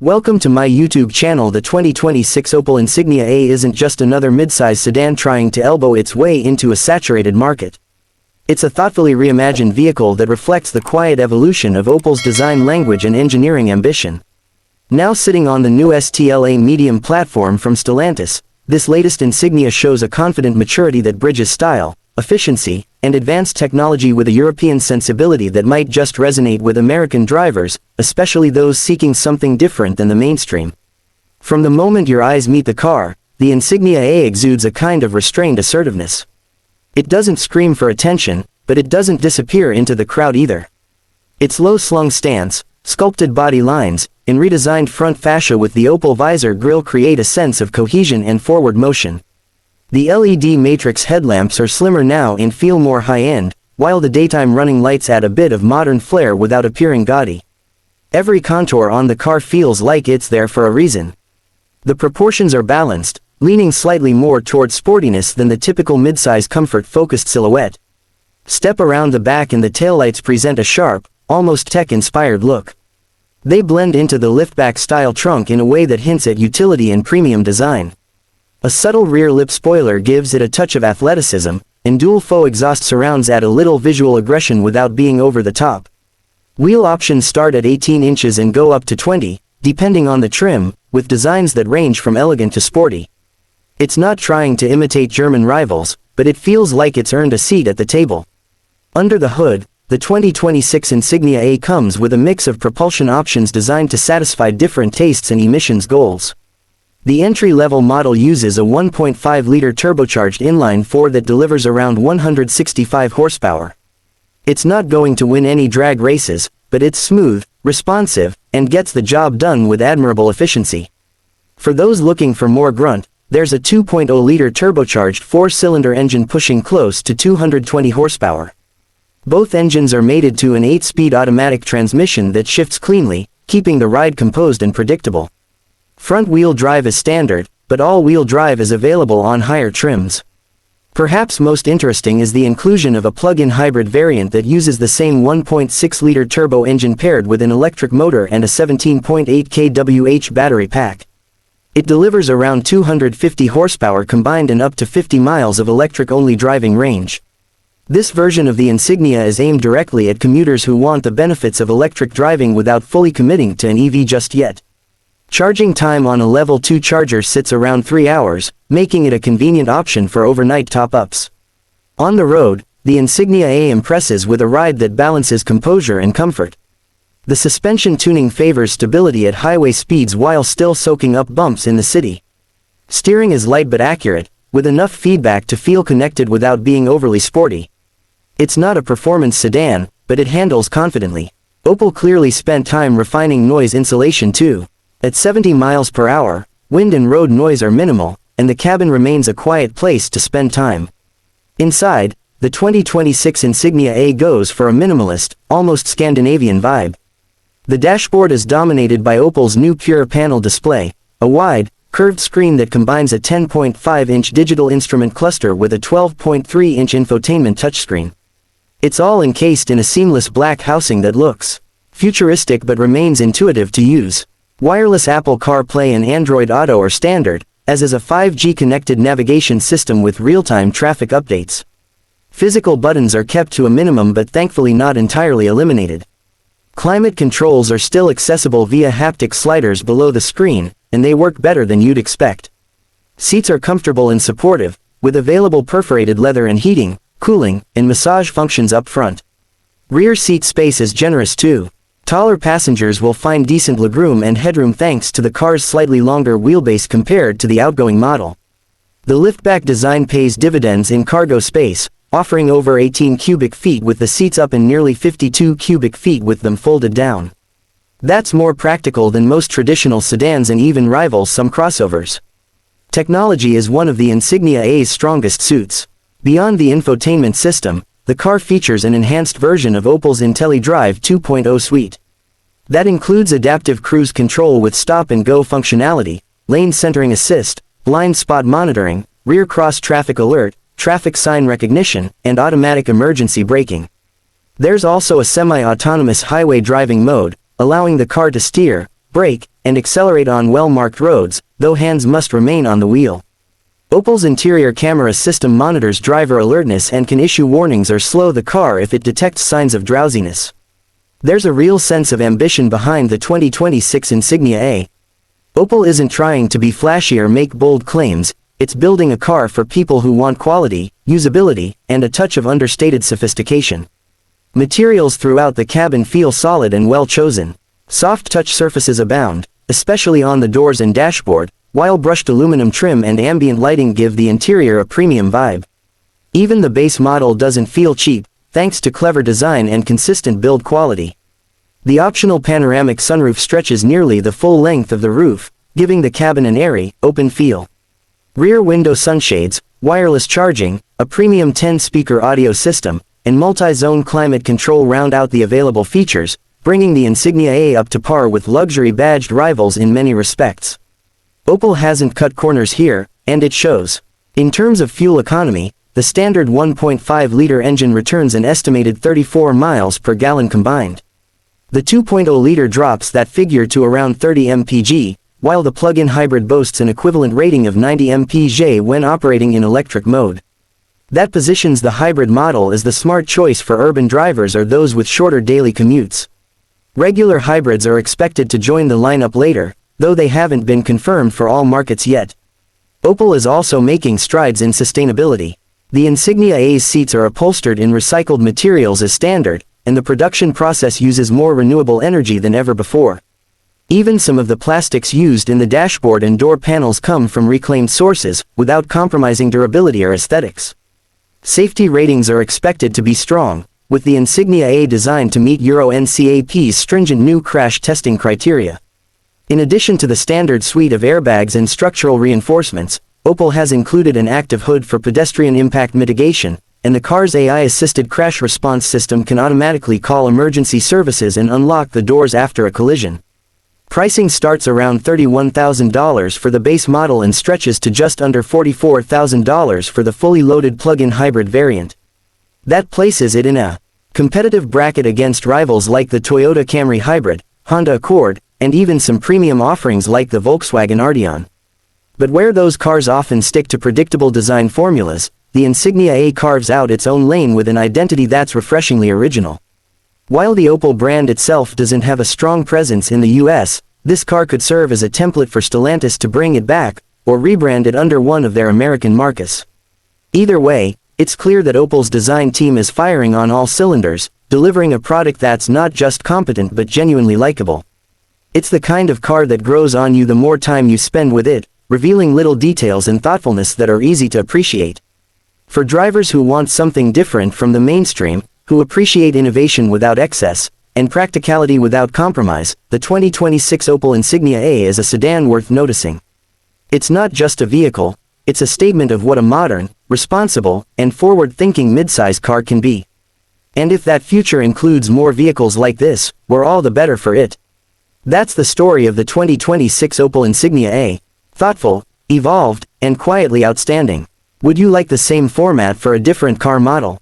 Welcome to my YouTube channel. The 2026 Opel Insignia-A isn't just another midsize sedan trying to elbow its way into a saturated market. It's a thoughtfully reimagined vehicle that reflects the quiet evolution of Opel's design language and engineering ambition. Now sitting on the new STLA medium platform from Stellantis, this latest Insignia shows a confident maturity that bridges style, efficiency, and advanced technology with a European sensibility that might just resonate with American drivers, especially those seeking something different than the mainstream. From the moment your eyes meet the car, the Insignia-A exudes a kind of restrained assertiveness. It doesn't scream for attention, but it doesn't disappear into the crowd either. Its low-slung stance, sculpted body lines, and redesigned front fascia with the Opel visor grille create a sense of cohesion and forward motion. The LED matrix headlamps are slimmer now and feel more high-end, while the daytime running lights add a bit of modern flair without appearing gaudy. Every contour on the car feels like it's there for a reason. The proportions are balanced, leaning slightly more toward sportiness than the typical midsize comfort-focused silhouette. Step around the back and the taillights present a sharp, almost tech-inspired look. They blend into the liftback style trunk in a way that hints at utility and premium design. A subtle rear lip spoiler gives it a touch of athleticism, and dual faux exhaust surrounds add a little visual aggression without being over the top. Wheel options start at 18 inches and go up to 20, depending on the trim, with designs that range from elegant to sporty. It's not trying to imitate German rivals, but it feels like it's earned a seat at the table. Under the hood, the 2026 Insignia-A comes with a mix of propulsion options designed to satisfy different tastes and emissions goals. The entry-level model uses a 1.5-liter turbocharged inline-4 that delivers around 165 horsepower. It's not going to win any drag races, but it's smooth, responsive, and gets the job done with admirable efficiency. For those looking for more grunt, there's a 2.0-liter turbocharged 4-cylinder engine pushing close to 220 horsepower. Both engines are mated to an 8-speed automatic transmission that shifts cleanly, keeping the ride composed and predictable. Front-wheel drive is standard, but all-wheel drive is available on higher trims. Perhaps most interesting is the inclusion of a plug-in hybrid variant that uses the same 1.6-liter turbo engine paired with an electric motor and a 17.8 kWh battery pack. It delivers around 250 horsepower combined and up to 50 miles of electric-only driving range. This version of the Insignia is aimed directly at commuters who want the benefits of electric driving without fully committing to an EV just yet. Charging time on a level 2 charger sits around 3 hours, making it a convenient option for overnight top-ups. On the road, the Insignia-A impresses with a ride that balances composure and comfort. The suspension tuning favors stability at highway speeds while still soaking up bumps in the city. Steering is light but accurate, with enough feedback to feel connected without being overly sporty. It's not a performance sedan, but it handles confidently. Opel clearly spent time refining noise insulation too. At 70 miles per hour, wind and road noise are minimal, and the cabin remains a quiet place to spend time. Inside, the 2026 Insignia-A goes for a minimalist, almost Scandinavian vibe. The dashboard is dominated by Opel's new Pure panel display, a wide, curved screen that combines a 10.5-inch digital instrument cluster with a 12.3-inch infotainment touchscreen. It's all encased in a seamless black housing that looks futuristic but remains intuitive to use. Wireless Apple CarPlay and Android Auto are standard, as is a 5G-connected navigation system with real-time traffic updates. Physical buttons are kept to a minimum but thankfully not entirely eliminated. Climate controls are still accessible via haptic sliders below the screen, and they work better than you'd expect. Seats are comfortable and supportive, with available perforated leather and heating, cooling, and massage functions up front. Rear seat space is generous too. Taller passengers will find decent legroom and headroom thanks to the car's slightly longer wheelbase compared to the outgoing model. The liftback design pays dividends in cargo space, offering over 18 cubic feet with the seats up and nearly 52 cubic feet with them folded down. That's more practical than most traditional sedans and even rivals some crossovers. Technology is one of the Insignia-A's strongest suits. Beyond the infotainment system, the car features an enhanced version of Opel's IntelliDrive 2.0 suite. That includes adaptive cruise control with stop-and-go functionality, lane centering assist, blind spot monitoring, rear cross-traffic alert, traffic sign recognition, and automatic emergency braking. There's also a semi-autonomous highway driving mode, allowing the car to steer, brake, and accelerate on well-marked roads, though hands must remain on the wheel. Opel's interior camera system monitors driver alertness and can issue warnings or slow the car if it detects signs of drowsiness. There's a real sense of ambition behind the 2026 Insignia-A. Opel isn't trying to be flashy or make bold claims, it's building a car for people who want quality, usability, and a touch of understated sophistication. Materials throughout the cabin feel solid and well chosen. Soft touch surfaces abound, especially on the doors and dashboard, while brushed aluminum trim and ambient lighting give the interior a premium vibe. Even the base model doesn't feel cheap, thanks to clever design and consistent build quality. The optional panoramic sunroof stretches nearly the full length of the roof, giving the cabin an airy, open feel. Rear window sunshades, wireless charging, a premium 10-speaker audio system, and multi-zone climate control round out the available features, bringing the Insignia-A up to par with luxury-badged rivals in many respects. Opel hasn't cut corners here, and it shows. In terms of fuel economy, the standard 1.5-liter engine returns an estimated 34 miles per gallon combined. The 2.0-liter drops that figure to around 30 mpg, while the plug-in hybrid boasts an equivalent rating of 90 mpg when operating in electric mode. That positions the hybrid model as the smart choice for urban drivers or those with shorter daily commutes. Regular hybrids are expected to join the lineup later, though they haven't been confirmed for all markets yet. Opel is also making strides in sustainability. The Insignia-A's seats are upholstered in recycled materials as standard, and the production process uses more renewable energy than ever before. Even some of the plastics used in the dashboard and door panels come from reclaimed sources, without compromising durability or aesthetics. Safety ratings are expected to be strong, with the Insignia-A designed to meet Euro NCAP's stringent new crash testing criteria. In addition to the standard suite of airbags and structural reinforcements, Opel has included an active hood for pedestrian impact mitigation, and the car's AI-assisted crash response system can automatically call emergency services and unlock the doors after a collision. Pricing starts around $31,000 for the base model and stretches to just under $44,000 for the fully loaded plug-in hybrid variant. That places it in a competitive bracket against rivals like the Toyota Camry Hybrid, Honda Accord, and even some premium offerings like the Volkswagen Arteon. But where those cars often stick to predictable design formulas, the Insignia-A carves out its own lane with an identity that's refreshingly original. While the Opel brand itself doesn't have a strong presence in the US, this car could serve as a template for Stellantis to bring it back, or rebrand it under one of their American marques. Either way, it's clear that Opel's design team is firing on all cylinders, delivering a product that's not just competent but genuinely likable. It's the kind of car that grows on you the more time you spend with it, revealing little details and thoughtfulness that are easy to appreciate. For drivers who want something different from the mainstream, who appreciate innovation without excess, and practicality without compromise, the 2026 Opel Insignia-A is a sedan worth noticing. It's not just a vehicle, it's a statement of what a modern, responsible, and forward-thinking midsize car can be. And if that future includes more vehicles like this, we're all the better for it. That's the story of the 2026 Opel Insignia-A. Thoughtful, evolved, and quietly outstanding. Would you like the same format for a different car model?